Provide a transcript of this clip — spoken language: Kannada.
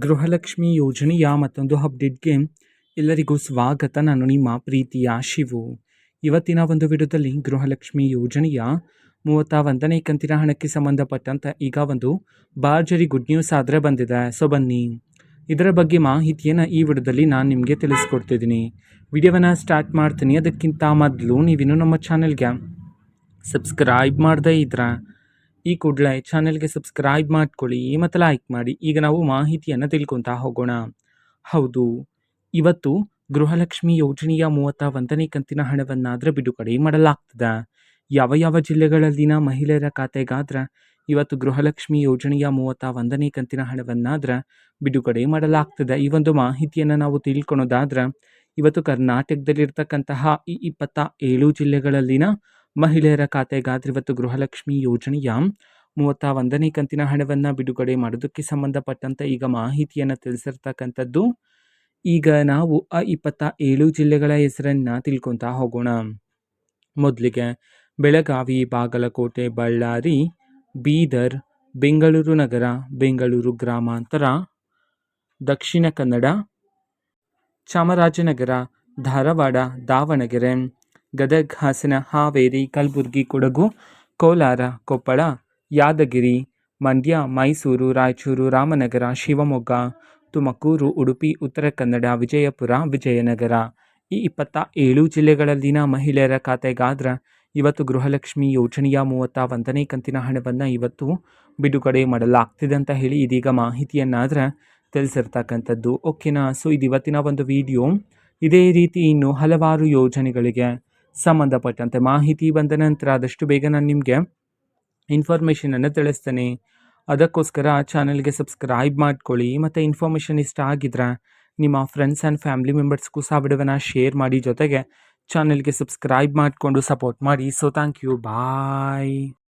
ಗೃಹಲಕ್ಷ್ಮಿ ಯೋಜನೆಯ ಮತ್ತೊಂದು ಅಪ್ಡೇಟ್ಗೆ ಎಲ್ಲರಿಗೂ ಸ್ವಾಗತ. ನಾನು ನಿಮ್ಮ ಪ್ರೀತಿಯ ಶಿವು. ಇವತ್ತಿನ ಒಂದು ವಿಡಿಯೋದಲ್ಲಿ ಗೃಹಲಕ್ಷ್ಮಿ ಯೋಜನೆಯ 31ನೇ ಕಂತಿನ ಹಣಕ್ಕೆ ಸಂಬಂಧಪಟ್ಟಂತೆ ಈಗ ಒಂದು ಭರ್ಜರಿ ಗುಡ್ ನ್ಯೂಸ್ ಆದರೆ ಬಂದಿದೆ. ಸೊ ಬನ್ನಿ ಇದರ ಬಗ್ಗೆ ಮಾಹಿತಿಯನ್ನು ಈ ವಿಡಿಯೋದಲ್ಲಿ ನಾನು ನಿಮಗೆ ತಿಳಿಸ್ಕೊಡ್ತಿದ್ದೀನಿ. ವಿಡಿಯೋವನ್ನು ಸ್ಟಾರ್ಟ್ ಮಾಡ್ತೀನಿ. ಅದಕ್ಕಿಂತ ಮೊದಲು ನೀವಿನ್ನೂ ನಮ್ಮ ಚಾನೆಲ್ಗೆ ಸಬ್ಸ್ಕ್ರೈಬ್ ಮಾಡದೇ ಇದ್ರೆ ಈ ಕೂಡಲೇ ಚಾನೆಲ್ಗೆ ಸಬ್ಸ್ಕ್ರೈಬ್ ಮಾಡ್ಕೊಳ್ಳಿ ಮತ್ತು ಲೈಕ್ ಮಾಡಿ. ಈಗ ನಾವು ಮಾಹಿತಿಯನ್ನು ತಿಳ್ಕೊತಾ ಹೋಗೋಣ. ಹೌದು, ಇವತ್ತು ಗೃಹಲಕ್ಷ್ಮಿ ಯೋಜನೆಯ 31ನೇ ಕಂತಿನ ಹಣವನ್ನಾದರೆ ಬಿಡುಗಡೆ ಮಾಡಲಾಗ್ತದೆ. ಯಾವ ಯಾವ ಜಿಲ್ಲೆಗಳಲ್ಲಿನ ಮಹಿಳೆಯರ ಖಾತೆಗಾದ್ರೆ ಇವತ್ತು ಗೃಹಲಕ್ಷ್ಮಿ ಯೋಜನೆಯ 31ನೇ ಕಂತಿನ ಹಣವನ್ನಾದರೆ ಬಿಡುಗಡೆ ಮಾಡಲಾಗ್ತದೆ. ಈ ಒಂದು ಮಾಹಿತಿಯನ್ನು ನಾವು ತಿಳ್ಕೊಳೋದಾದ್ರೆ ಇವತ್ತು ಕರ್ನಾಟಕದಲ್ಲಿರ್ತಕ್ಕಂತಹ ಈ 27 ಜಿಲ್ಲೆಗಳಲ್ಲಿನ ಮಹಿಳೆಯರ ಖಾತೆಗಾದ್ರೆ ಇವತ್ತು ಗೃಹಲಕ್ಷ್ಮಿ ಯೋಜನೆಯ 31ನೇ ಕಂತಿನ ಹಣವನ್ನು ಬಿಡುಗಡೆ ಮಾಡೋದಕ್ಕೆ ಸಂಬಂಧಪಟ್ಟಂತೆ ಈಗ ಮಾಹಿತಿಯನ್ನು ತಿಳಿಸಿರ್ತಕ್ಕಂಥದ್ದು. ಈಗ ನಾವು ಆ 27 ಜಿಲ್ಲೆಗಳ ಹೆಸರನ್ನು ತಿಳ್ಕೊತಾ ಹೋಗೋಣ. ಮೊದಲಿಗೆ ಬೆಳಗಾವಿ, ಬಾಗಲಕೋಟೆ, ಬಳ್ಳಾರಿ, ಬೀದರ್, ಬೆಂಗಳೂರು ನಗರ, ಬೆಂಗಳೂರು ಗ್ರಾಮಾಂತರ, ದಕ್ಷಿಣ ಕನ್ನಡ, ಚಾಮರಾಜನಗರ, ಧಾರವಾಡ, ದಾವಣಗೆರೆ, ಗದಗ, ಹಾಸನ, ಹಾವೇರಿ, ಕಲಬುರಗಿ, ಕೊಡಗು, ಕೋಲಾರ, ಕೊಪ್ಪಳ, ಯಾದಗಿರಿ, ಮಂಡ್ಯ, ಮೈಸೂರು, ರಾಯಚೂರು, ರಾಮನಗರ, ಶಿವಮೊಗ್ಗ, ತುಮಕೂರು, ಉಡುಪಿ, ಉತ್ತರ ಕನ್ನಡ, ವಿಜಯಪುರ, ವಿಜಯನಗರ ಈ 27 ಜಿಲ್ಲೆಗಳಲ್ಲಿನ ಮಹಿಳೆಯರ ಖಾತೆಗಾದ್ರೆ ಇವತ್ತು ಗೃಹಲಕ್ಷ್ಮಿ ಯೋಜನೆಯ 31ನೇ ಕಂತಿನ ಹಣವನ್ನು ಇವತ್ತು ಬಿಡುಗಡೆ ಮಾಡಲಾಗ್ತಿದೆ ಅಂತ ಹೇಳಿ ಇದೀಗ ಮಾಹಿತಿಯನ್ನಾದರೆ ತಿಳಿಸಿರ್ತಕ್ಕಂಥದ್ದು. ಓಕೆನಾ? ಸೊ ಇದು ಇವತ್ತಿನ ಒಂದು ವಿಡಿಯೋ. ಇದೇ ರೀತಿ ಇನ್ನು ಹಲವಾರು ಯೋಜನೆಗಳಿಗೆ ಸಂಬಂಧಪಟ್ಟಂತೆ ಮಾಹಿತಿ ಬಂದ ನಂತರ ಆದಷ್ಟು ಬೇಗ ನಾನು ನಿಮಗೆ ಇನ್ಫಾರ್ಮೇಷನನ್ನು ತಿಳಿಸ್ತೇನೆ. ಅದಕ್ಕೋಸ್ಕರ ಚಾನಲ್ಗೆ ಸಬ್ಸ್ಕ್ರೈಬ್ ಮಾಡ್ಕೊಳ್ಳಿ ಮತ್ತು ಇನ್ಫಾರ್ಮೇಷನ್ ಇಷ್ಟ ಆಗಿದ್ರೆ ನಿಮ್ಮ ಫ್ರೆಂಡ್ಸ್ ಆ್ಯಂಡ್ ಫ್ಯಾಮಿಲಿ ಮೆಂಬರ್ಸ್ಗೂ ಸಹ ವಿಡಿಯೋವನ್ನು ಶೇರ್ ಮಾಡಿ, ಜೊತೆಗೆ ಚಾನಲ್ಗೆ ಸಬ್ಸ್ಕ್ರೈಬ್ ಮಾಡಿಕೊಂಡು ಸಪೋರ್ಟ್ ಮಾಡಿ. So thank you, bye.